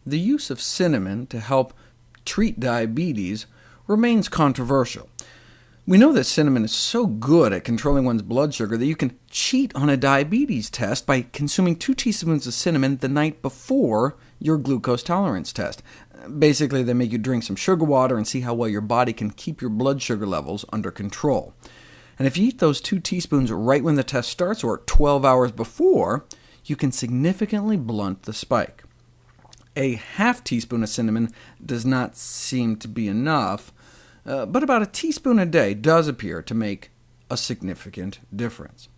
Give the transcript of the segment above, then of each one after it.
the use of cinnamon to help treat diabetes remains controversial. We know that cinnamon is so good at controlling one's blood sugar that you can cheat on a diabetes test by consuming 2 teaspoons of cinnamon the night before your glucose tolerance test. Basically, they make you drink some sugar water and see how well your body can keep your blood sugar levels under control. And if you eat those 2 teaspoons right when the test starts, or 12 hours before, you can significantly blunt the spike. A half teaspoon of cinnamon does not seem to be enough, but about a teaspoon a day does appear to make a significant difference.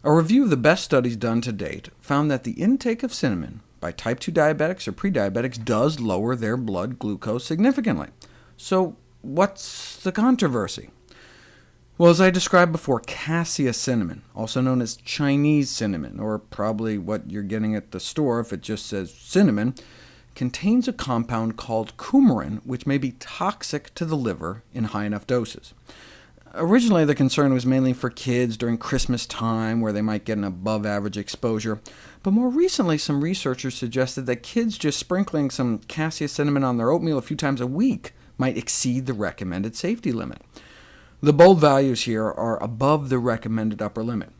A review of the best studies done to date found that the intake of cinnamon by type 2 diabetics or prediabetics does lower their blood glucose significantly. So what's the controversy? Well, as I described before, cassia cinnamon, also known as Chinese cinnamon, or probably what you're getting at the store if it just says cinnamon, contains a compound called coumarin, which may be toxic to the liver in high enough doses. Originally, the concern was mainly for kids during Christmas time, where they might get an above-average exposure, but more recently some researchers suggested that kids just sprinkling some cassia cinnamon on their oatmeal a few times a week might exceed the recommended safety limit. The bold values here are above the recommended upper limit.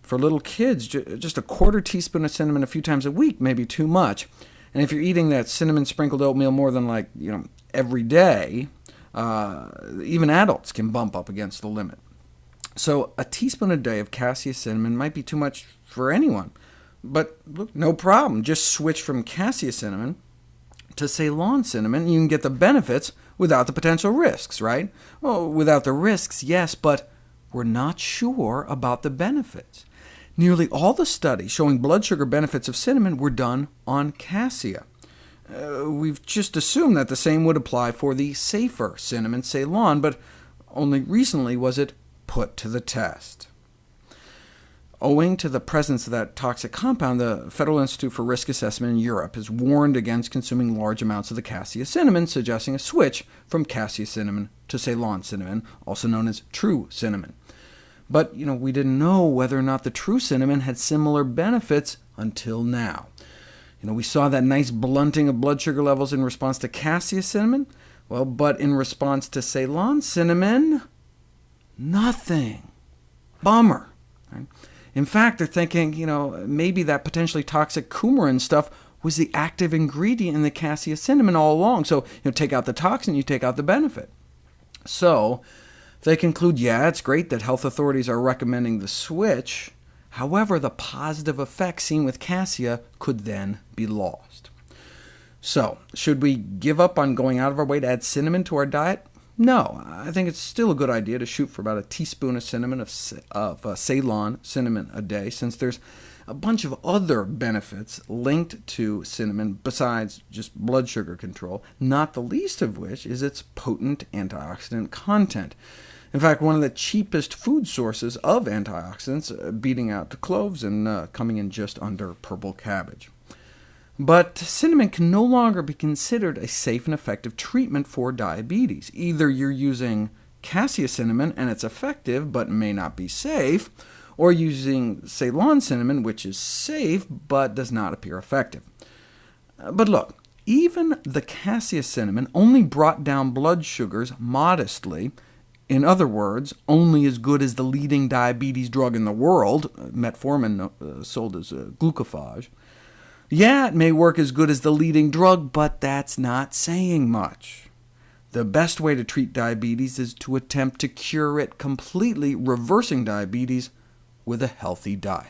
For little kids, just a quarter teaspoon of cinnamon a few times a week may be too much, and if you're eating that cinnamon-sprinkled oatmeal more than every day, even adults can bump up against the limit. So a teaspoon a day of cassia cinnamon might be too much for anyone. But look, no problem. Just switch from cassia cinnamon to Ceylon cinnamon, and you can get the benefits without the potential risks, right? Well, without the risks, yes, but we're not sure about the benefits. Nearly all the studies showing blood sugar benefits of cinnamon were done on cassia. We've just assumed that the same would apply for the safer cinnamon Ceylon, but only recently was it put to the test. Owing to the presence of that toxic compound, the Federal Institute for Risk Assessment in Europe has warned against consuming large amounts of the cassia cinnamon, suggesting a switch from cassia cinnamon to Ceylon cinnamon, also known as true cinnamon. But we didn't know whether or not the true cinnamon had similar benefits until now. We saw that nice blunting of blood sugar levels in response to cassia cinnamon, but in response to Ceylon cinnamon, nothing. Bummer. Right? In fact, they're thinking, maybe that potentially toxic coumarin stuff was the active ingredient in the cassia cinnamon all along. So, take out the toxin, you take out the benefit. So they conclude, yeah, it's great that health authorities are recommending the switch. However, the positive effects seen with cassia could then be lost. So, should we give up on going out of our way to add cinnamon to our diet? No, I think it's still a good idea to shoot for about a teaspoon of cinnamon of Ceylon cinnamon a day, since there's a bunch of other benefits linked to cinnamon besides just blood sugar control, not the least of which is its potent antioxidant content. In fact, one of the cheapest food sources of antioxidants, beating out cloves and coming in just under purple cabbage. But cinnamon can no longer be considered a safe and effective treatment for diabetes. Either you're using cassia cinnamon and it's effective but may not be safe, or using Ceylon cinnamon, which is safe but does not appear effective. But look, even the cassia cinnamon only brought down blood sugars modestly. In other words, only as good as the leading diabetes drug in the world, metformin, sold as glucophage. Yeah, it may work as good as the leading drug, but that's not saying much. The best way to treat diabetes is to attempt to cure it completely, reversing diabetes with a healthy diet.